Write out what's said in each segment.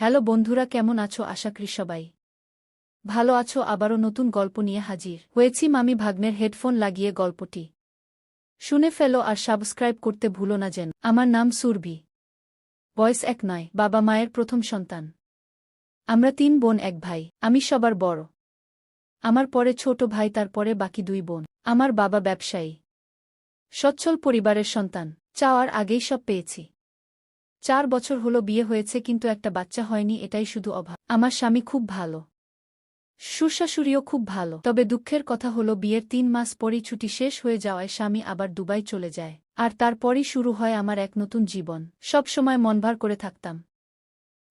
Hello বন্ধুরা, কেমন আছো? আশা করি সবাই ভালো আছো। আবারও নতুন গল্প নিয়ে হাজির হয়েছি। মামি ভাগ্নের হেডফোন লাগিয়ে গল্পটি শুনে ফেলো আর সাবস্ক্রাইব করতে ভুলো না যেন। আমার নাম সুরভি, বয়স 1 নয়, বাবা মায়ের প্রথম সন্তান। আমরা 3 বোন 1 ভাই, আমি সবার বড়। আমার পরে ছোট ভাই, তারপরে বাকি 2 বোন। আমার বাবা ব্যবসায়ী, সচ্ছল পরিবারের সন্তান। চাওয়ার আগেই সব পেয়েছি। 4 বছর হলো বিয়ে হয়েছে, কিন্তু একটা বাচ্চা হয়নি, এটাই শুধু অভাব। আমার স্বামী খুব ভালো, শ্বশুরশাশুড়িও খুব ভালো, তবে দুঃখের কথা হলো বিয়ের 3 মাস পরই ছুটি শেষ হয়ে যাওয়ায় স্বামী আবার দুবাই চলে যায়। আর তারপরই শুরু হয় আমার এক নতুন জীবন। সব সময় মন ভার করে থাকতাম,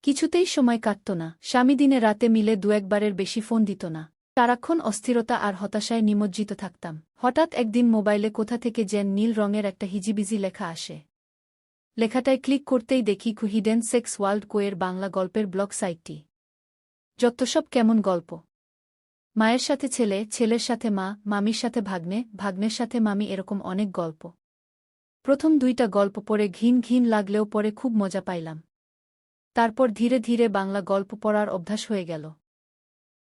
কিছুতেই সময় কাটত না। স্বামী দিনে রাতে মিলে 2-1 বারের বেশি ফোন দিত না। সারাক্ষণ অস্থিরতা আর হতাশায় নিমজ্জিত থাকতাম। হঠাৎ একদিন মোবাইলে কোথা থেকে যেন নীল রঙের একটা হিজিবিজি লেখা আসে। লেখাটায় ক্লিক করতেই দেখি হিডেন সেক্স ওয়ার্ল্ড কোয়ের বাংলা গল্পের ব্লগ সাইটটি। যত্তসব কেমন গল্প! মায়ের সাথে ছেলে, ছেলের সাথে মা, মামির সাথে ভাগ্নে, ভাগ্নের সাথে মামি, এরকম অনেক গল্প। প্রথম 2টা গল্প পড়ে ঘিন ঘিন লাগলেও পরে খুব মজা পাইলাম। তারপর ধীরে ধীরে বাংলা গল্প পড়ার অভ্যাস হয়ে গেল।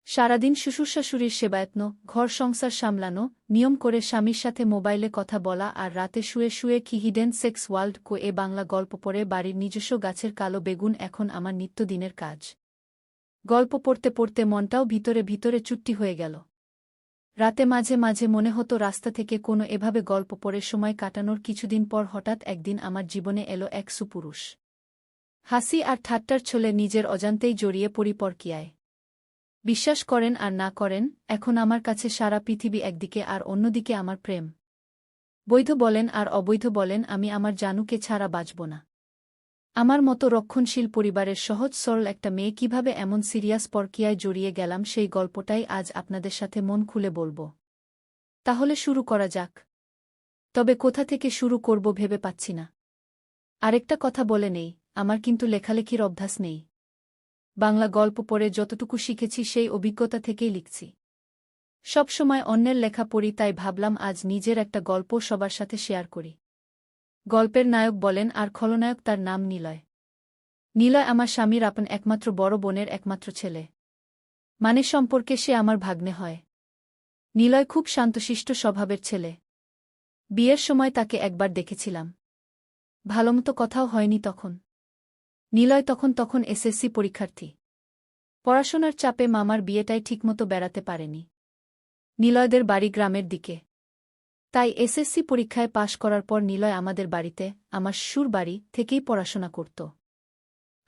সারাদিন শ্বশুরশাশুড়ির সেবায়ত্ন, ঘর সংসার সামলানো, নিয়ম করে স্বামীর সাথে মোবাইলে কথা বলা, আর রাতে শুয়ে শুয়ে হিডেন সেক্স ওয়ার্ল্ড কো এ বাংলা গল্প পড়ে বাড়ির নিজস্ব গাছের কালো বেগুন এখন আমার নিত্যদিনের কাজ। গল্প পড়তে পড়তে মনটাও ভিতরে ভিতরে চুট্টি হয়ে গেল। রাতে মাঝে মাঝে মনে হতো রাস্তা থেকে কোনো এভাবে গল্প পড়ে সময় কাটানোর। কিছুদিন পর হঠাৎ একদিন আমার জীবনে এলো এক সুপুরুষ। হাসি আর ঠাট্টার ছলে নিজের অজান্তেই জড়িয়ে পড়ি পরকীয়ায়। বিশ্বাস করেন আর না করেন, এখন আমার কাছে সারা পৃথিবী একদিকে আর অন্যদিকে আমার প্রেম। বৈধ বলেন আর অবৈধ বলেন, আমি আমার জানুকে ছাড়া বাঁচব না। আমার মতো রক্ষণশীল পরিবারের সহজ সরল একটা মেয়ে কিভাবে এমন সিরিয়াস পরকীয়ায় জড়িয়ে গেলাম, সেই গল্পটাই আজ আপনাদের সাথে মন খুলে বলবো। তাহলে শুরু করা যাক। তবে কোথা থেকে শুরু করব ভেবে পাচ্ছি না। আরেকটা কথা বলে নেই, আমার কিন্তু লেখালেখির অভ্যাস নেই। বাংলা গল্প পড়ে যতটুকু শিখেছি সেই অভিজ্ঞতা থেকেই লিখছি। সব সময় অন্যের লেখা পড়ি, তাই ভাবলাম আজ নিজের একটা গল্প সবার সাথে শেয়ার করি। গল্পের নায়ক বলেন আর খলনায়ক, তার নাম নিলয়। নিলয় আমার স্বামীর আপন একমাত্র বড় বোনের একমাত্র ছেলে। মানে সম্পর্কে সে আমার ভাগ্নে হয়। নিলয় খুব শান্তশিষ্ট স্বভাবের ছেলে। বিয়ের সময় তাকে একবার দেখেছিলাম। ভালোমতো কথাও হয়নি তখন। নিলয় তখন এসএসসি পরীক্ষার্থী। পড়াশোনার চাপে মামার বিয়েটাই ঠিকমতো বেড়াতে পারেনি। নিলয়দের বাড়ি গ্রামের দিকে। তাই এসএসসি পরীক্ষায় পাশ করার পর নিলয় আমাদের বাড়িতে, আমার শ্বশুর বাড়ি থেকেই পড়াশোনা করত।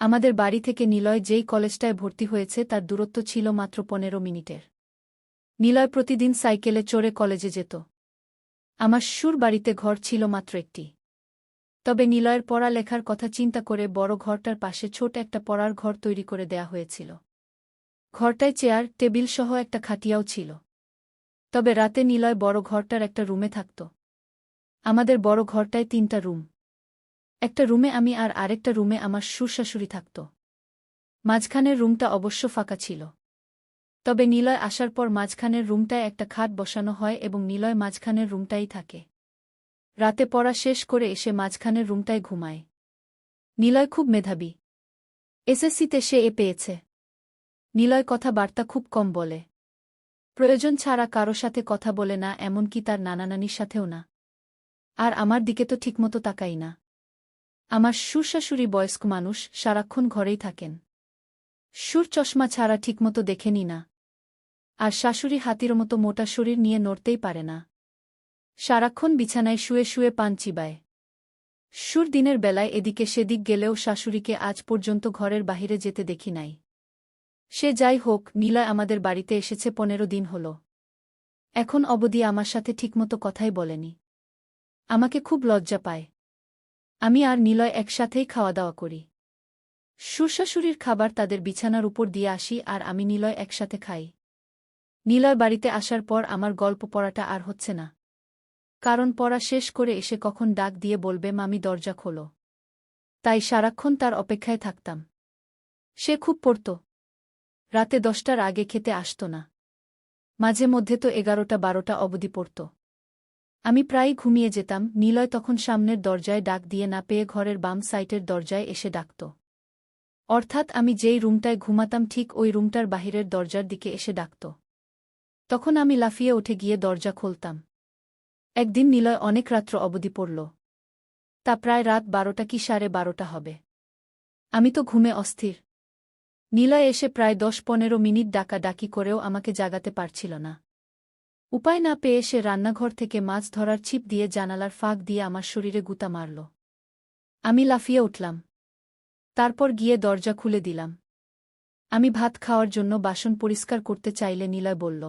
আমাদের বাড়ি থেকে নিলয় যেই কলেজটায় ভর্তি হয়েছে তার দূরত্ব ছিল মাত্র 15 মিনিটের। নিলয় প্রতিদিন সাইকেলে চড়ে কলেজে যেত। আমার শ্বশুর বাড়িতে ঘর ছিল মাত্র একটি। তবে নিলয়ের পড়ালেখার কথা চিন্তা করে বড় ঘরটার পাশে ছোট একটা পড়ার ঘর তৈরি করে দেয়া হয়েছিল। ঘরটায় চেয়ার টেবিল সহ একটা খাটিয়াও ছিল। তবে রাতে নিলয় বড় ঘরটার একটা রুমে থাকত। আমাদের বড় ঘরটায় 3টা রুম। একটা রুমে আমি আর আরেকটা রুমে আমার শ্বশুরশাশুড়ি থাকত। মাঝখানের রুমটা অবশ্য ফাঁকা ছিল। তবে নিলয় আসার পর মাঝখানের রুমটায় একটা খাট বসানো হয় এবং নিলয় মাঝখানের রুমটাই থাকে। রাতে পড়া শেষ করে এসে মাঝখানের রুমটায় ঘুমায়। নিলয় খুব মেধাবী। এসএসসিতে সে এ পেয়েছে। নিলয় কথাবার্তা খুব কম বলে। প্রয়োজন ছাড়া কারো সাথে কথা বলে না, এমনকি তার নানানানির সাথেও না। আর আমার দিকে তো ঠিকমতো তাকাই না। আমার শ্বশুরশাশুড়ি বয়স্ক মানুষ, সারাক্ষণ ঘরেই থাকেন। শ্বশুর চশমা ছাড়া ঠিকমতো দেখেনি না। আর শাশুড়ি হাতির মতো মোটা শরীর নিয়ে নড়তেই পারে না। সারাক্ষণ বিছানায় শুয়ে শুয়ে পান চিবায়। শ্বশুর দিনের বেলায় এদিকে সেদিক গেলেও শাশুড়িকে আজ পর্যন্ত ঘরের বাহিরে যেতে দেখি নাই। সে যাই হোক, নিলয় আমাদের বাড়িতে এসেছে 15 দিন হল। এখন অবধি আমার সাথে ঠিকমতো কথাই বলেনি। আমাকে খুব লজ্জা পায়। আমি আর নিলয় একসাথেই খাওয়া দাওয়া করি। শ্বশুরশাশুড়ির খাবার তাদের বিছানার উপর দিয়ে আসি আর আমি নিলয় একসাথে খাই। নিলয় বাড়িতে আসার পর আমার গল্প পড়াটা আর হচ্ছে না। কারণ পড়া শেষ করে এসে কখন ডাক দিয়ে বলবে, মামি দরজা খোলো। তাই সারাক্ষণ তার অপেক্ষায় থাকতাম। সে খুব পড়ত। রাতে 10টার আগে খেতে আসত না। মাঝে মধ্যে তো 11টা-12টা অবধি পড়ত। আমি প্রায়ই ঘুমিয়ে যেতাম। নিলয় তখন সামনের দরজায় ডাক দিয়ে না পেয়ে ঘরের বাম সাইটের দরজায় এসে ডাকত। অর্থাৎ আমি যেই রুমটায় ঘুমাতাম ঠিক ওই রুমটার বাহিরের দরজার দিকে এসে ডাকত। তখন আমি লাফিয়ে উঠে গিয়ে দরজা খুলতাম। একদিন নিলয় অনেক রাত্র অবধি পড়ল। তা প্রায় রাত 12টা কি 12:30 হবে। আমি তো ঘুমে অস্থির। নিলয় এসে প্রায় 10-15 মিনিট ডাকাডাকি করেও আমাকে জাগাতে পারছিল না। উপায় না পেয়ে সে রান্নাঘর থেকে মাছ ধরার ছিপ দিয়ে জানালার ফাঁক দিয়ে আমার শরীরে গুঁতা মারল। আমি লাফিয়ে উঠলাম। তারপর গিয়ে দরজা খুলে দিলাম। আমি ভাত খাওয়ার জন্য বাসন পরিষ্কার করতে চাইলে নিলয় বলল,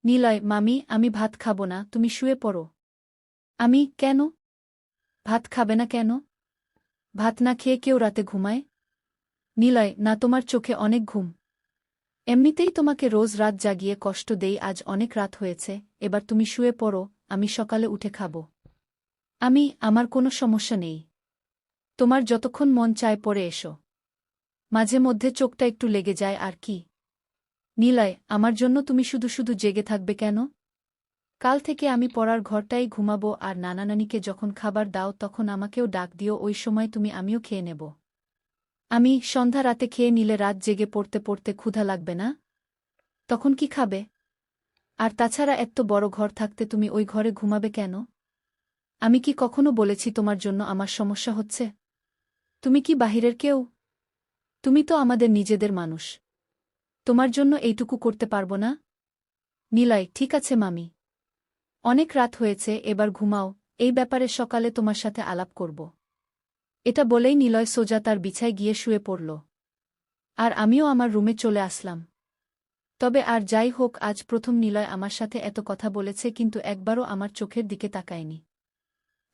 নিলয়, মামি, আমি ভাত খাব না, তুমি শুয়ে পড়ো। আমি, কেন? ভাত খাবে না কেন? ভাত না খেয়ে কেউ রাতে ঘুমায়? নিলয়, না, তোমার চোখে অনেক ঘুম। এমনিতেই তোমাকে রোজ রাত জাগিয়ে কষ্ট দেই, আজ অনেক রাত হয়েছে, এবার তুমি শুয়ে পড়ো, আমি সকালে উঠে খাব। আমার কোনো সমস্যা নেই। তোমার যতক্ষণ মন চায় পড়ে এসো। মাঝে মধ্যে চোখটা একটু লেগে যায় আর কি। নিলয়, আমার জন্য তুমি শুধু শুধু জেগে থাকবে কেন? কাল থেকে আমি পড়ার ঘরটাই ঘুমাবো, আর নানানানিকে যখন খাবার দাও তখন আমাকেও ডাক দিও, ওই সময় আমিও খেয়ে নেব। সন্ধ্যা রাতে খেয়ে নিলে রাত জেগে পড়তে পড়তে ক্ষুধা লাগবে না? তখন কি খাবে? আর তাছাড়া এত বড় ঘর থাকতে তুমি ওই ঘরে ঘুমাবে কেন? আমি কি কখনো বলেছি তোমার জন্য আমার সমস্যা হচ্ছে? তুমি কি বাহিরের কেউ? তুমি তো আমাদের নিজেদের মানুষ। তোমার জন্য এইটুকু করতে পারবো না? নিলয়, ঠিক আছে মামি। অনেক রাত হয়েছে, এবার ঘুমাও, এই ব্যাপারে সকালে তোমার সাথে আলাপ করব। এটা বলেই নিলয় সোজা তার বিছায় গিয়ে শুয়ে পড়ল। আর আমিও আমার রুমে চলে আসলাম। তবে আর যাই হোক, আজ প্রথম নিলয় আমার সাথে এত কথা বলেছে, কিন্তু একবারও আমার চোখের দিকে তাকায়নি।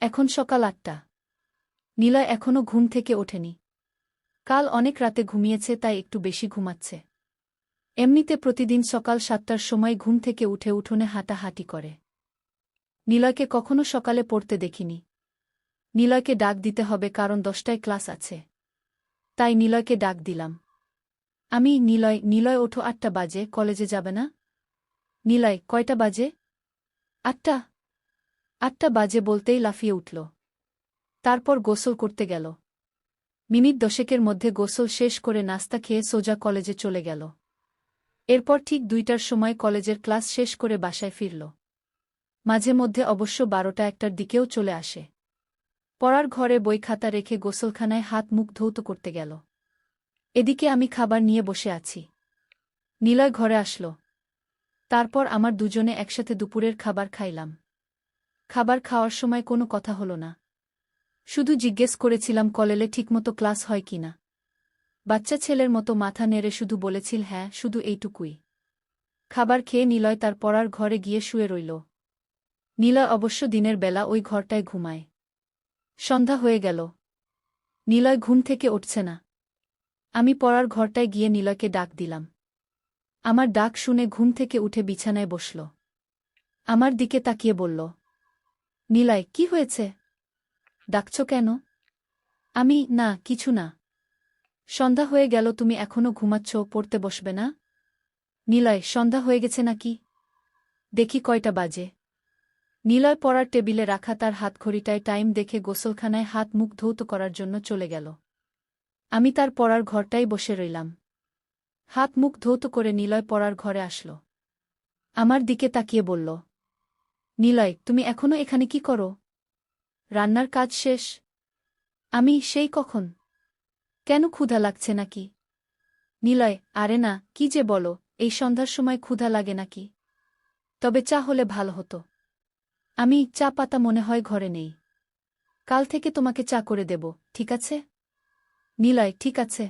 এখন সকাল 8টা। নিলয় এখনও ঘুম থেকে ওঠেনি। কাল অনেক রাতে ঘুমিয়েছে, তাই একটু বেশি ঘুমাচ্ছে। এমনিতে প্রতিদিন সকাল 7টার সময় ঘুম থেকে উঠে উঠোনে হাঁটাহাঁটি করে। নিলয়কে কখনো সকালে পড়তে দেখিনি। নিলয়কে ডাক দিতে হবে, কারণ 10টায় ক্লাস আছে। তাই নিলয়কে ডাক দিলাম। নিলয়, নিলয়, ওঠো, 8টা বাজে, কলেজে যাবে না? নিলয়, কয়টা বাজে? 8টা। 8টা বাজে বলতেই লাফিয়ে উঠল। তারপর গোসল করতে গেল। মিনিট 10কের মধ্যে গোসল শেষ করে নাস্তা খেয়ে সোজা কলেজে চলে গেল। এরপর ঠিক 2টার সময় কলেজের ক্লাস শেষ করে বাসায় ফিরল। মাঝে মধ্যে অবশ্য 12টা-1টার দিকেও চলে আসে। পড়ার ঘরে বই খাতা রেখে গোসলখানায় হাত মুখ ধৌত করতে গেল। এদিকে আমি খাবার নিয়ে বসে আছি। নিলয় ঘরে আসল। তারপর আমার দুজনে একসাথে দুপুরের খাবার খাইলাম। খাবার খাওয়ার সময় কোনো কথা হলো না। শুধু জিজ্ঞেস করেছিলাম কলেজে ঠিকমতো ক্লাস হয় কিনা। বাচ্চা ছেলের মতো মাথা নেড়ে শুধু বলেছিল হ্যাঁ, শুধু এইটুকুই। খাবার খেয়ে নিলয় তার পড়ার ঘরে গিয়ে শুয়ে রইল। নিলয় অবশ্য দিনের বেলা ওই ঘরটায় ঘুমায়। সন্ধ্যা হয়ে গেল। নিলয় ঘুম থেকে উঠছে না। আমি পড়ার ঘরটায় গিয়ে নিলয়কে ডাক দিলাম। আমার ডাক শুনে ঘুম থেকে উঠে বিছানায় বসল। আমার দিকে তাকিয়ে বলল, নিলয়, কি হয়েছে? ডাকছ কেন? না, কিছু না। সন্ধ্যা হয়ে গেল, তুমি এখনো ঘুমাচ্ছ, পড়তে বসবে না? নিলয়, সন্ধ্যা হয়ে গেছে নাকি? দেখি কয়টা বাজে। নিলয় পড়ার টেবিলে রাখা তার হাতঘড়িটায় টাইম দেখে গোসলখানায় হাত মুখ ধৌত করার জন্য চলে গেল। আমি তার পড়ার ঘরটাই বসে রইলাম। হাত মুখ ধৌত করে নিলয় পড়ার ঘরে আসল। আমার দিকে তাকিয়ে বলল, নিলয়, তুমি এখনো এখানে কি করো? রান্নার কাজ শেষ? সেই কখন। কেন, ক্ষুধা লাগছে নাকি? নিলয়, আরে না, কি যে বলো, এই সন্ধ্যার সময় ক্ষুধা লাগে নাকি? তবে চা হলে ভালো হতো। চা পাতা মনে হয় ঘরে নেই। কাল থেকে তোমাকে চা করে দেব, ঠিক আছে? নিলয়, ঠিক আছে।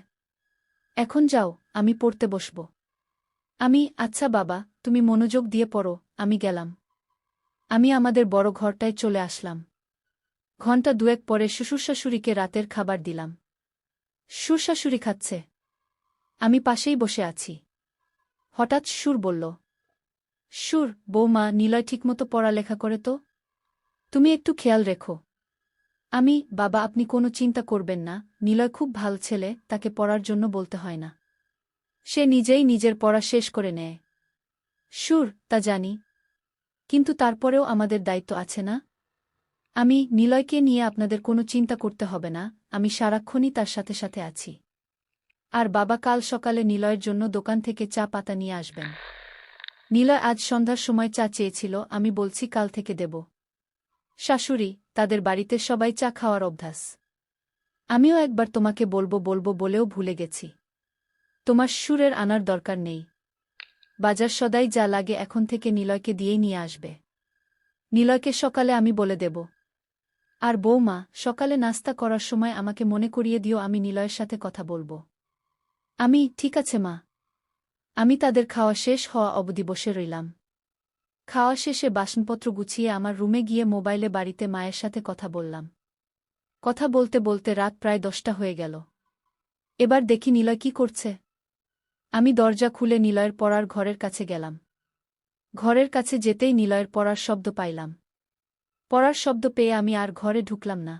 এখন যাও, আমি পড়তে বসব। আচ্ছা বাবা, তুমি মনোযোগ দিয়ে পড়ো, আমি গেলাম। আমাদের বড় ঘরটায় চলে আসলাম। ঘণ্টা দুয়েক পরে শ্বশুরশাশুড়িকে রাতের খাবার দিলাম। শ্বশুরশাশুড়ি খাচ্ছে। আমি পাশেই বসে আছি। হঠাৎ সুর বলল, বৌমা, নিলয় ঠিকমতো পড়ালেখা করে তো? তুমি একটু খেয়াল রেখো। বাবা, আপনি কোনো চিন্তা করবেন না, নিলয় খুব ভালো ছেলে, তাকে পড়ার জন্য বলতে হয় না। সে নিজেই নিজের পড়া শেষ করে নেয়। তা জানি, কিন্তু তারপরেও আমাদের দায়িত্ব আছে না? নিলয়কে নিয়ে আপনাদের কোনো চিন্তা করতে হবে না, আমি সারাক্ষণই তার সাথে সাথে আছি। আর বাবা কাল সকালে নিলয়ের জন্য দোকান থেকে চা পাতা নিয়ে আসবেন। নিলয় আজ সন্ধ্যার সময় চা চেয়েছিল, আমি বলছি কাল থেকে দেব। শাশুড়ি, তাদের বাড়িতে সবাই চা খাওয়ার অভ্যাস। আমিও একবার তোমাকে বলবো বলবো বলেও ভুলে গেছি। তোমার সুরের আনার দরকার নেই। বাজার সদাই যা লাগে এখন থেকে নিলয়কে দিয়েই নিয়ে আসবে। নিলয়কে সকালে আমি বলে দেব। আর বৌমা, সকালে নাস্তা করার সময় আমাকে মনে করিয়ে দিও, আমি নিলয়ের সাথে কথা বলবো। ঠিক আছে মা। আমি তাদের খাওয়া শেষ হওয়া অবধি বসে রইলাম। খাওয়া শেষে বাসনপত্র গুছিয়ে আমার রুমে গিয়ে মোবাইলে বাড়িতে মায়ের সাথে কথা বললাম। কথা বলতে বলতে রাত প্রায় 10টা হয়ে গেল। এবার দেখি নিলয় কি করছে। আমি দরজা খুলে নিলয়ের পড়ার ঘরের কাছে গেলাম। ঘরের কাছে যেতেই নিলয়ের পড়ার শব্দ পাইলাম। পড়ার শব্দ পেয়ে আমি আর ঘরে ঢুকলাম না,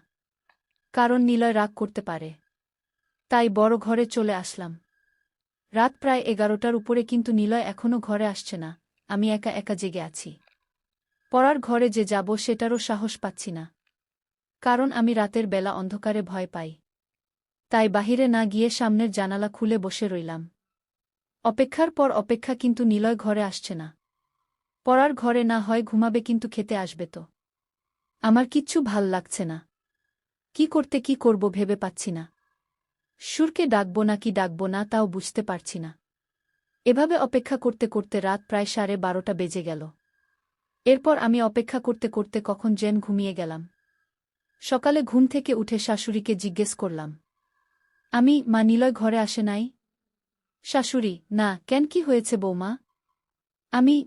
কারণ নিলয় রাগ করতে পারে। তাই বড় ঘরে চলে আসলাম। রাত প্রায় 11টার উপরে, কিন্তু নিলয় এখনও ঘরে আসছে না। আমি একা একা জেগে আছি। পড়ার ঘরে যে যাব সেটারও সাহস পাচ্ছি না, কারণ আমি রাতের বেলা অন্ধকারে ভয় পাই। তাই বাহিরে না গিয়ে সামনের জানালা খুলে বসে রইলাম। অপেক্ষার পর অপেক্ষা, কিন্তু নিলয় ঘরে আসছে না। পড়ার ঘরে না হয় ঘুমাবে, কিন্তু খেতে আসবে তো? আমার কিচ্ছু ভাল লাগছে না। কি করব ভেবে পাচ্ছি না। সুরকে ডাকব নাকি ডাকব না তাও বুঝতে পারছি না। এভাবে অপেক্ষা করতে করতে রাত প্রায় 12:30 বেজে গেল। এরপর আমি অপেক্ষা করতে করতে কখন যেন ঘুমিয়ে গেলাম। সকালে ঘুম থেকে উঠে শাশুড়িকে জিজ্ঞেস করলাম, মা নিলয় ঘরে আসে নাই? শাশুড়ি, না, কেন, কি হয়েছে বৌমা?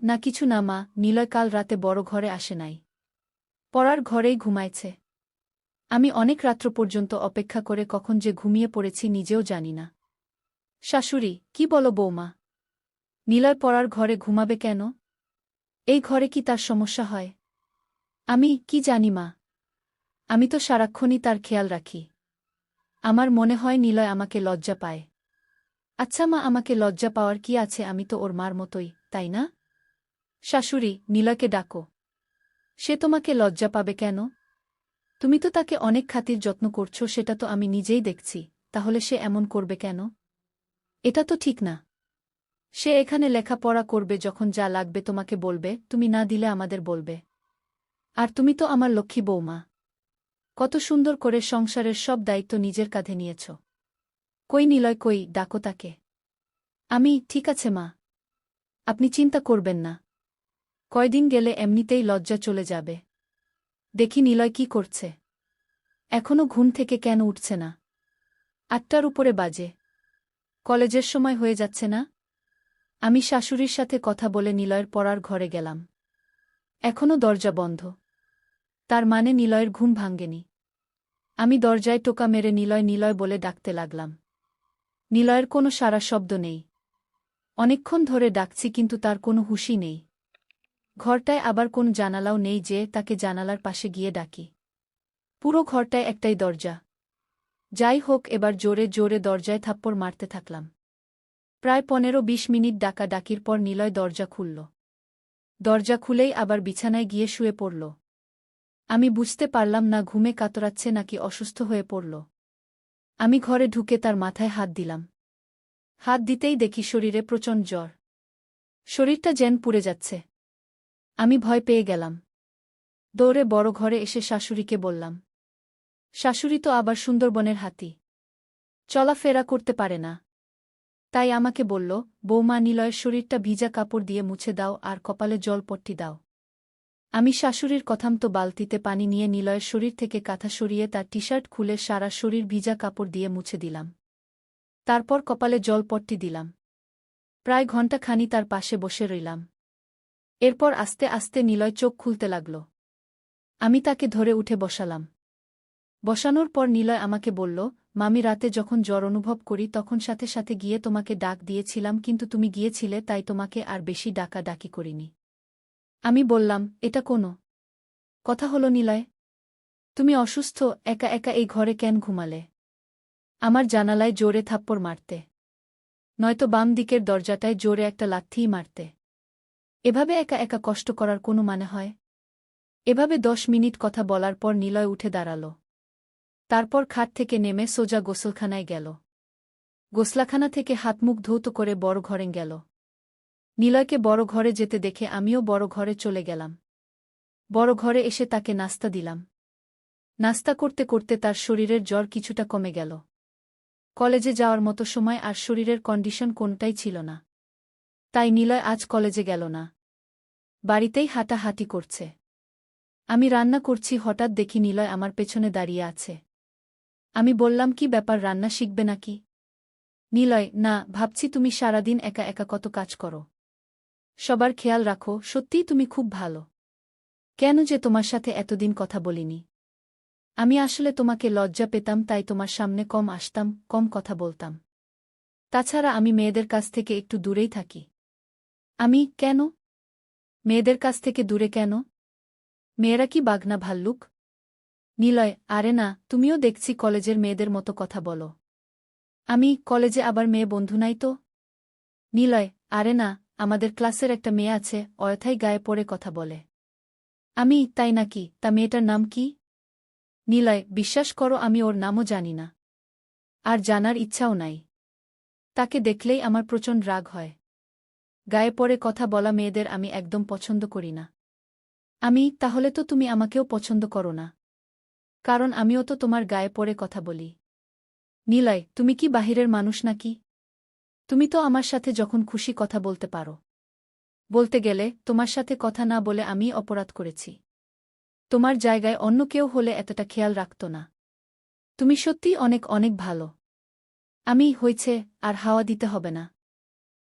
না কিছু না মা, নিলয় কাল রাতে বড় ঘরে আসে নাই। পড়ার ঘরেই ঘুমাইছে। আমি অনেক রাত্র পর্যন্ত অপেক্ষা করে কখন যে ঘুমিয়ে পড়েছি নিজেও জানি না। শাশুড়ি, কি বলো বৌমা? নিলয় পড়ার ঘরে ঘুমাবে কেন? এই ঘরে কি তার সমস্যা হয়? কি জানি মা। আমি তো সারাক্ষণই তার খেয়াল রাখি। আমার মনে হয় নিলয় আমাকে লজ্জা পায়। আচ্ছা মা, আমাকে লজ্জা পাওয়ার কি আছে? আমি তো ওর মার মতোই, তাই না? শাশুড়ি, নিলয়কে ডাকো। সে তোমাকে লজ্জা পাবে কেন? তুমি তো তাকে অনেক খাতির যত্ন করছো, সেটা তো আমি নিজেই দেখছি। তাহলে সে এমন করবে কেন? এটা তো ঠিক না। সে এখানে লেখাপড়া করবে, যখন যা লাগবে তোমাকে বলবে, তুমি না দিলে আমাদের বলবে। আর তুমি তো আমার লক্ষ্মী বৌমা। কত সুন্দর করে সংসারের সব দায়িত্ব নিজের কাঁধে নিয়েছ। কই নিলয়, কই, ডাকো তাকে। ঠিক আছে মা। আপনি চিন্তা করবেন না। কয়দিন গেলে এমনিতেই লজ্জা চলে যাবে। দেখি নিলয় কি করছে। এখনো ঘুম থেকে কেন উঠছে না? 8টার উপরে বাজে। কলেজের সময় হয়ে যাচ্ছে না? আমি শাশুড়ির সাথে কথা বলে নিলয়ের পড়ার ঘরে গেলাম। এখনো দরজা বন্ধ। তার মানে নিলয়ের ঘুম ভাঙ্গেনি। আমি দরজায় টোকা মেরে নিলয় নিলয় বলে ডাকতে লাগলাম। নিলয়ের কোনো সাড়া শব্দ নেই। অনেকক্ষণ ধরে ডাকছি, কিন্তু তার কোনো হুঁশই নেই। ঘরটায় আবার কোন জানালাও নেই যে তাকে জানালার পাশে গিয়ে ডাকি। পুরো ঘরটায় একটাই দরজা। যাই হোক, এবার জোরে জোরে দরজায় থাপ্পড় মারতে থাকলাম। প্রায় 15-20 মিনিট ডাকাডাকির পর নিলয় দরজা খুলল। দরজা খুলেই আবার বিছানায় গিয়ে শুয়ে পড়ল। আমি বুঝতে পারলাম না ঘুমে কাতরাচ্ছে নাকি অসুস্থ হয়ে পড়ল। আমি ঘরে ঢুকে তার মাথায় হাত দিলাম। হাত দিতেই দেখি শরীরে প্রচণ্ড জ্বর। শরীরটা যেন পুড়ে যাচ্ছে। আমি ভয় পেয়ে গেলাম। দৌড়ে বড় ঘরে এসে শাশুড়িকে বললাম। শাশুড়ি তো আবার সুন্দরবনের হাতি, চলাফেরা করতে পারে না। তাই আমাকে বলল, বৌমা, নিলয়ের শরীরটা ভিজা কাপড় দিয়ে মুছে দাও আর কপালে জলপট্টি দাও। আমি শাশুড়ির কথামতো বালতিতে পানি নিয়ে নিলয়ের শরীর থেকে কাঁথা সরিয়ে তার টি-শার্ট খুলে সারা শরীর ভিজা কাপড় দিয়ে মুছে দিলাম। তারপর কপালে জলপট্টি দিলাম। প্রায় ঘণ্টাখানি তার পাশে বসে রইলাম। এরপর আস্তে আস্তে নিলয় চোখ খুলতে লাগল। আমি তাকে ধরে উঠে বসালাম। বসানোর পর নিলয় আমাকে বলল, মামি, রাতে যখন জ্বর অনুভব করি তখন সাথে সাথে গিয়ে তোমাকে ডাক দিয়েছিলাম, কিন্তু তুমি গিয়েছিলে তাই তোমাকে আর বেশি ডাকাডাকি করিনি। আমি বললাম, এটা কোনো কথা হলো নিলয়? তুমি অসুস্থ, একা একা এই ঘরে কেন ঘুমালে? আমার জানালায় জোরে থাপ্পড় মারতে, নয়তো বাম দিকের দরজাটায় জোরে একটা লাথিই মারতে। এভাবে একা একা কষ্ট করার কোনো মানে হয়? এভাবে 10 মিনিট কথা বলার পর নিলয় উঠে দাঁড়াল। তারপর খাট থেকে নেমে সোজা গোসলখানায় গেল। গোসলাখানা থেকে হাতমুখ ধৌত করে বড় ঘরে গেল। নিলয়কে বড় ঘরে যেতে দেখে আমিও বড় ঘরে চলে গেলাম। বড় ঘরে এসে তাকে নাস্তা দিলাম। নাস্তা করতে করতে তার শরীরের জ্বর কিছুটা কমে গেল। কলেজে যাওয়ার মতো সময় আর শরীরের কন্ডিশন কোনটাই ছিল না। তাই নিলয় আজ কলেজে গেল না। বাড়িতেই হাঁটাহাঁটি করছে। আমি রান্না করছি, হঠাৎ দেখি নিলয় আমার পেছনে দাঁড়িয়ে আছে। আমি বললাম, কি ব্যাপার, রান্না শিখবে নাকি? নিলয়, না, ভাবছি তুমি সারাদিন একা একা কত কাজ করো, সবার খেয়াল রাখো, সত্যিই তুমি খুব ভালো। কেন যে তোমার সাথে এতদিন কথা বলিনি? আমি আসলে তোমাকে লজ্জা পেতাম, তাই তোমার সামনে কম আসতাম, কম কথা বলতাম। তাছাড়া আমি মেয়েদের কাছ থেকে একটু দূরেই থাকি। আমি কেন? মেয়েদের কাছ থেকে দূরে কেন? মেয়েরা কি বাঘ না ভাল্লুক? নিলয়, আরে না, তুমিও দেখছি কলেজের মেয়েদের মতো কথা বলো। আমি কলেজে আবার মেয়ে বন্ধু নাই তো? নিলয়, আরে না, আমাদের ক্লাসের একটা মেয়ে আছে, অযথাই গায়ে পড়ে কথা বলে। আমি, তাই নাকি? তা মেয়েটার নাম কি? নিলয়, বিশ্বাস করো আমি ওর নামও জানি না, আর জানার ইচ্ছাও নাই। তাকে দেখলেই আমার প্রচণ্ড রাগ হয়। গায়ে পড়ে কথা বলা মেয়েদের আমি একদম পছন্দ করি না। আমি, তাহলে তো তুমি আমাকেও পছন্দ করো না, কারণ আমিও তো তোমার গায়ে পড়ে কথা বলি। নিলয়, তুমি কি বাহিরের মানুষ নাকি? তুমি তো আমার সাথে যখন খুশি কথা বলতে পারো। বলতে গেলে, তোমার সাথে কথা না বলে আমি অপরাধ করেছি। তোমার জায়গায় অন্য কেউ হলে এতটা খেয়াল রাখত না। তুমি সত্যিই অনেক অনেক ভালো। আমি, হয়েছে, আর হাওয়া দিতে হবে না।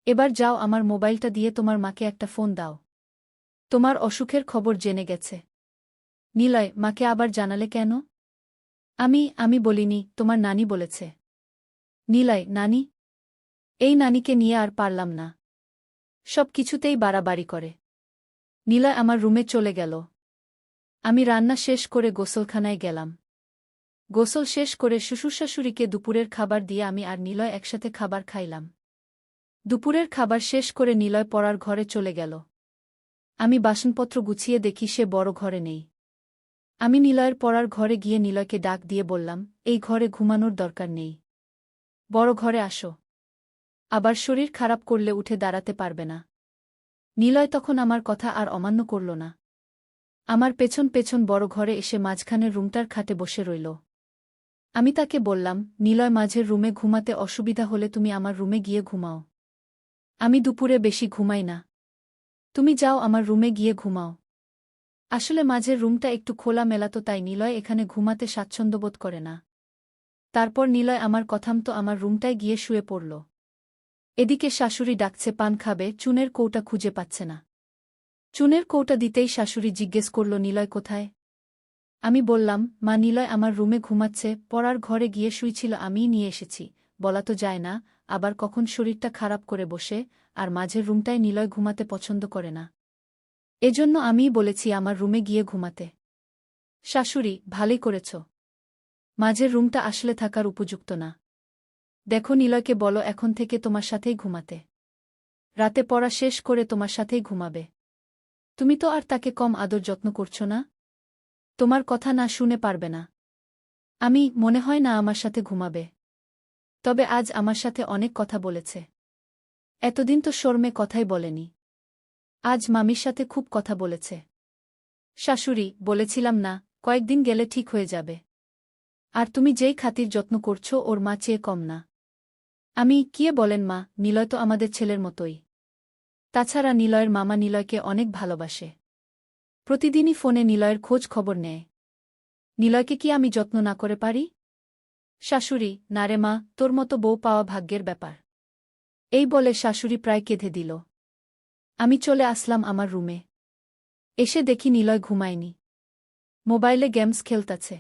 এবার যাও, আমার মোবাইলটা দিয়ে তোমার মাকে একটা ফোন দাও। তোমার অসুখের খবর জেনে গেছে। নিলয়, মাকে আবার জানালে কেন? আমি বলিনি, তোমার নানি বলেছে। নিলয়, নানি? এই নানিকে নিয়ে আর পারলাম না। সব কিছুতেই বাড়াবাড়ি করে। নিলয় আমার রুমে চলে গেল। আমি রান্না শেষ করে গোসলখানায় গেলাম। গোসল শেষ করে শ্বশুরশাশুড়িকে দুপুরের খাবার দিয়ে আমি আর নিলয় একসাথে খাবার খাইলাম। দুপুরের খাবার শেষ করে নিলয় পড়ার ঘরে চলে গেল। আমি বাসনপত্র গুছিয়ে দেখি সে বড় ঘরে নেই। আমি নিলয়ের পড়ার ঘরে গিয়ে নিলয়কে ডাক দিয়ে বললাম, এই ঘরে ঘুমানোর দরকার নেই, বড় ঘরে আসো। আবার শরীর খারাপ করলে উঠে দাঁড়াতে পারবে না। নিলয় তখন আমার কথা আর অমান্য করল না। আমার পেছন পেছন বড় ঘরে এসে মাঝখানের রুমটার খাটে বসে রইল। আমি তাকে বললাম, নিলয়, মাঝের রুমে ঘুমাতে অসুবিধা হলে তুমি আমার রুমে গিয়ে ঘুমাও। আমি দুপুরে বেশি ঘুমাই না। তুমি যাও, আমার রুমে গিয়ে ঘুমাও। আসলে মাঝের রুমটা একটু খোলা মেলা তো, তাই নিলয় এখানে ঘুমাতে স্বাচ্ছন্দ্যবোধ করে না। তারপর নিলয় আমার কথামতো আমার রুমটায় গিয়ে শুয়ে পড়ল। এদিকে শাশুড়ি ডাকছে, পান খাবে, চুনের কৌটা খুঁজে পাচ্ছে না। চুনের কৌটা দিতেই শাশুড়ি জিজ্ঞেস করল, নিলয় কোথায়? আমি বললাম, মা, নিলয় আমার রুমে ঘুমাচ্ছে, পড়ার ঘরে গিয়ে শুইছিল, আমিই নিয়ে এসেছি। বলা তো যায় না, আবার কখন শরীরটা খারাপ করে বসে, আর মাঝের রুমটায় নিলয় ঘুমাতে পছন্দ করে না। এজন্য আমিই বলেছি আমার রুমে গিয়ে ঘুমাতে। শাশুড়ি, ভালোই করেছ। মাঝের রুমটা আসলে থাকার উপযুক্ত না। দেখো, নিলয়কে বলো এখন থেকে তোমার সাথেই ঘুমাতে। রাতে পড়া শেষ করে তোমার সাথেই ঘুমাবে। তুমি তো আর তাকে কম আদর যত্ন করছো না। তোমার কথা না শুনে পারবে না। আমি, মনে হয় না আমার সাথে ঘুমাবে। তবে আজ আমার সাথে অনেক কথা বলেছে। এতদিন তো শর্মে কথাই বলেনি। আজ মামির সাথে খুব কথা বলেছে। শাশুড়ি, বলেছিলাম না, কয়েকদিন গেলে ঠিক হয়ে যাবে। আর তুমি যেই খাতির যত্ন করছো, ওর মা চেয়ে কম না। আমি, কি বলেন মা, নিলয় তো আমাদের ছেলের মতোই। তাছাড়া নিলয়ের মামা নিলয়কে অনেক ভালোবাসে। প্রতিদিনই ফোনে নিলয়ের খোঁজ খবর নেয়। নিলয়কে কি আমি যত্ন না করে পারি? শাশুড়ি, না রে মা, তোর মতো বউ পাওয়া ভাগ্যের ব্যাপার। এই বলে শাশুড়ি প্রায় কেঁদে দিল। আমি চলে আসলাম আমার রুমে। এসে দেখি নিলয় ঘুমায়নি, মোবাইলে গেমস খেলতাছে।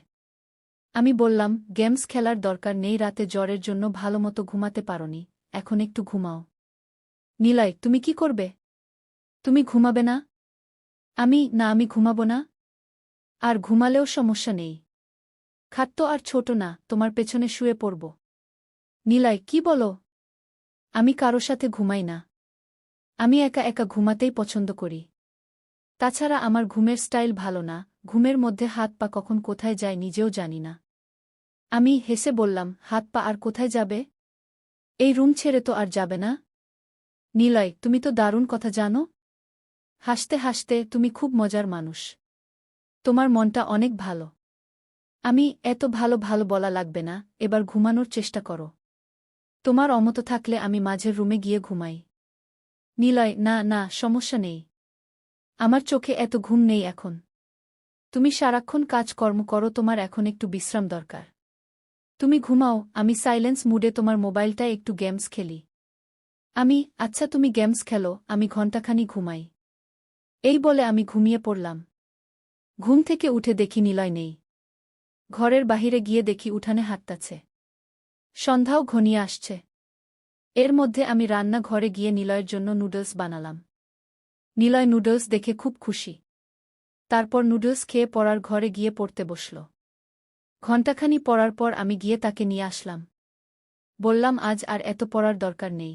আমি বললাম, গেমস খেলার দরকার নেই, রাতে জ্বরের জন্য ভালোমতো ঘুমাতে পারোনি, এখন একটু ঘুমাও। নিলয়, তুমি কি করবে? তুমি ঘুমাবে না? আমি, না, আমি ঘুমাবো না। আর ঘুমালেও সমস্যা নেই। খাট তো আর ছোট না, তোমার পেছনে শুয়ে পড়ব। নিলয়, কি বলো? আমি কারো সাথে ঘুমাই না। আমি একা একা ঘুমাতেই পছন্দ করি। তাছাড়া আমার ঘুমের স্টাইল ভালো না, ঘুমের মধ্যে হাত পা কখন কোথায় যায় নিজেও জানি না। আমি হেসে বললাম, হাত পা আর কোথায় যাবে? এই রুম ছেড়ে তো আর যাবে না? নিলয়, তুমি তো দারুণ কথা জানো। হাসতে হাসতে, তুমি খুব মজার মানুষ। তোমার মনটা অনেক ভালো। আমি এত ভালো ভালো বলা লাগবে না, এবার ঘুমানোর চেষ্টা করো। তোমার অমত থাকলে আমি মাঝের রুমে গিয়ে ঘুমাই। নিলয়, না না, সমস্যা নেই। আমার চোখে এত ঘুম নেই এখন। তুমি সারাক্ষণ কাজকর্ম করো, তোমার এখন একটু বিশ্রাম দরকার। তুমি ঘুমাও, আমি সাইলেন্স মুডে তোমার মোবাইলটায় একটু গেমস খেলি। আচ্ছা তুমি গেমস খেলো, আমি ঘণ্টাখানি ঘুমাই। এই বলে আমি ঘুমিয়ে পড়লাম। ঘুম থেকে উঠে দেখি নিলয় নেই। ঘরের বাহিরে গিয়ে দেখি উঠানে হাঁটতাছে। সন্ধ্যাও ঘনিয়ে আসছে। এর মধ্যে আমি রান্না ঘরে গিয়ে নিলয়ের জন্য নুডলস বানালাম। নিলয় নুডলস দেখে খুব খুশি। তারপর নুডলস খেয়ে পড়ার ঘরে গিয়ে পড়তে বসল। ঘণ্টাখানি পড়ার পর আমি গিয়ে তাকে নিয়ে আসলাম। বললাম, আজ আর এত পড়ার দরকার নেই।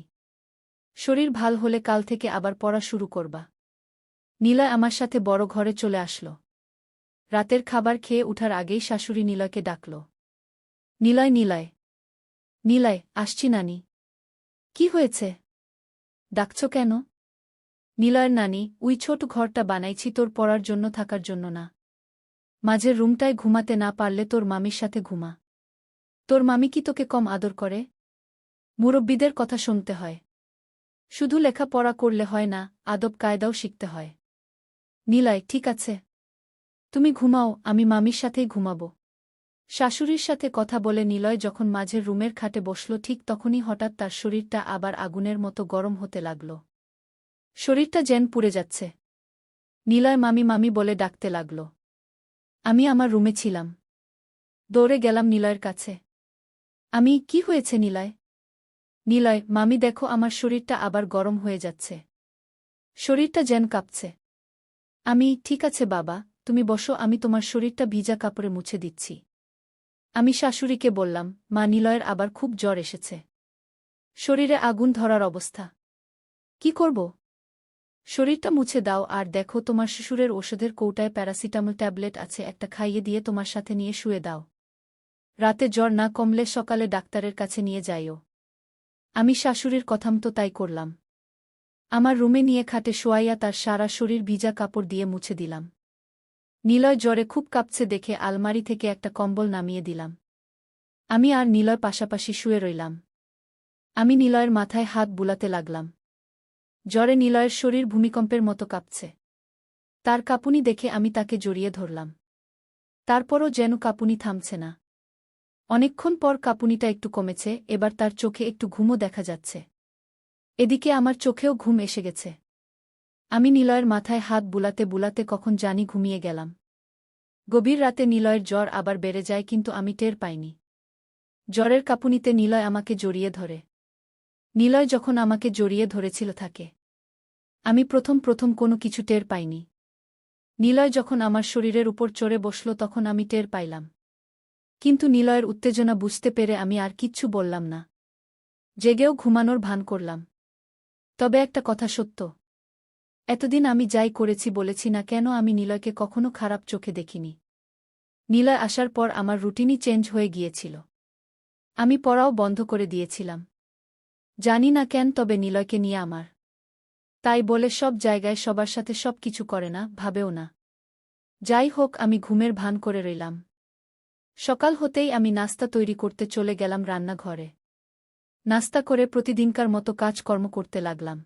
শরীর ভাল হলে কাল থেকে আবার পড়া শুরু করবা। নিলয় আমার সাথে বড় ঘরে চলে আসল। রাতের খাবার খেয়ে উঠার আগেই শাশুড়ি নিলয়কে ডাকল। নিলয়, নিলয়। নিলয়, আসছি নানি। কি হয়েছে? ডাকছ কেন? নিলয়ের নানি, উই ছোট ঘরটা বানাইছি তোর পড়ার জন্য, থাকার জন্য না। মাঝের রুমটায় ঘুমাতে না পারলে তোর মামির সাথে ঘুমা। তোর মামি কি তোকে কম আদর করে? মুরব্বিদের কথা শুনতে হয়। শুধু লেখাপড়া করলে হয় না, আদব কায়দাও শিখতে হয়। নিলয়, ঠিক আছে। তুমি ঘুমাও, আমি মামির সাথেই ঘুমাব। শাশুড়ির সাথে কথা বলে নিলয় যখন মাঝের রুমের খাটে বসল, ঠিক তখনই হঠাৎ তার শরীরটা আবার আগুনের মতো গরম হতে লাগল। শরীরটা যেন পুড়ে যাচ্ছে। নিলয় মামি মামি বলে ডাকতে লাগল। আমি আমার রুমে ছিলাম। দৌড়ে গেলাম নিলয়ের কাছে। কি হয়েছে নিলয়? নিলয়, মামি দেখো, আমার শরীরটা আবার গরম হয়ে যাচ্ছে। শরীরটা যেন কাঁপছে। ঠিক আছে বাবা, তুমি বসো, আমি তোমার শরীরটা ভিজা কাপড়ে মুছে দিচ্ছি। আমি শাশুড়িকে বললাম, মা, নিলয়ের আবার খুব জ্বর এসেছে। শরীরে আগুন ধরার অবস্থা। কি করব? শরীরটা মুছে দাও, আর দেখো তোমার শ্বশুরের ওষুধের কৌটায় প্যারাসিটামল ট্যাবলেট আছে, একটা খাইয়ে দিয়ে তোমার সাথে নিয়ে শুয়ে দাও। রাতে জ্বর না কমলে সকালে ডাক্তারের কাছে নিয়ে যাইও। আমি শাশুড়ির কথামতো তাই করলাম। আমার রুমে নিয়ে খাটে শোয়াইয়া তার সারা শরীর ভিজা কাপড় দিয়ে মুছে দিলাম। নিলয় জ্বরে খুব কাঁপছে দেখে আলমারি থেকে একটা কম্বল নামিয়ে দিলাম। আমি আর নিলয় পাশাপাশি শুয়ে রইলাম। আমি নিলয়ের মাথায় হাত বুলাতে লাগলাম। জ্বরে নিলয়ের শরীর ভূমিকম্পের মতো কাঁপছে। তার কাঁপুনি দেখে আমি তাকে জড়িয়ে ধরলাম। তারপরও যেন কাঁপুনি থামছে না। অনেকক্ষণ পর কাঁপুনিটা একটু কমেছে, এবার তার চোখে একটু ঘুমও দেখা যাচ্ছে। এদিকে আমার চোখেও ঘুম এসে গেছে। আমি নিলয়ের মাথায় হাত বুলাতে বুলাতে কখন জানি ঘুমিয়ে গেলাম। গভীর রাতে নিলয়ের জ্বর আবার বেড়ে যায়, কিন্তু আমি টের পাইনি। জ্বরের কাঁপুনিতে নিলয় আমাকে জড়িয়ে ধরে। নিলয় যখন আমাকে জড়িয়ে ধরেছিল থাকে, আমি প্রথম প্রথম কোনো কিছু টের পাইনি। নিলয় যখন আমার শরীরের উপর চড়ে বসল তখন আমি টের পাইলাম। কিন্তু নিলয়ের উত্তেজনা বুঝতে পেরে আমি আর কিচ্ছু বললাম না। জেগেও ঘুমানোর ভান করলাম। তবে একটা কথা সত্য, এতদিন আমি যাই করেছি বলেছি না কেন, আমি নিলয়কে কখনো খারাপ চোখে দেখিনি। নিলয় আসার পর আমার রুটিনই চেঞ্জ হয়ে গিয়েছিল। আমি পড়াও বন্ধ করে দিয়েছিলাম। জানি না কেন, তবে নিলয়কে নিয়ে আমার তাই বলে সব জায়গায় সবার সাথে সব কিছু করে না, ভাবেও না। যাই হোক, আমি ঘুমের ভান করে রইলাম। সকাল হতেই আমি নাস্তা তৈরি করতে চলে গেলাম রান্নাঘরে। নাস্তা করে প্রতিদিনকার মতো কাজকর্ম করতে লাগলাম।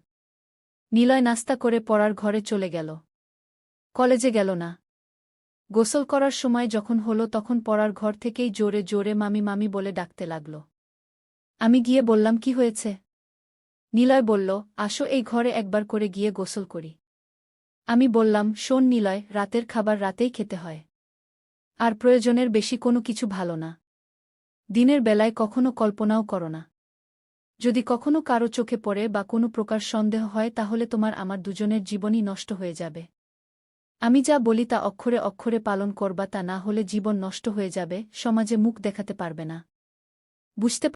নিলয় নাস্তা করে পড়ার ঘরে চলে গেল। কলেজে গেল না। গোসল করার সময় যখন হলো তখন পড়ার ঘর থেকেই জোরে জোরে মামি মামি বলে ডাকতে লাগল। আমি গিয়ে বললাম, কি হয়েছে? নিলয় বলল, আসো এই ঘরে একবার করে গিয়ে গোসল করি। আমি বললাম, শোন নিলয়, রাতের খাবার রাতেই খেতে হয়। আর প্রয়োজনের বেশি কোনো কিছু ভালো না। দিনের বেলায় কখনো কল্পনাও করো না। যদি কখনো কারো চোখে পড়ে বা কোনো প্রকার সন্দেহ হয় তাহলে তোমার আমার দুজনের জীবনই নষ্ট হয়ে যাবে। আমি যা বলি তা অক্ষরে অক্ষরে পালন করবা, তা না হলে জীবন নষ্ট হয়ে যাবে, সমাজে মুখ দেখাতে পারবে না। বুঝতে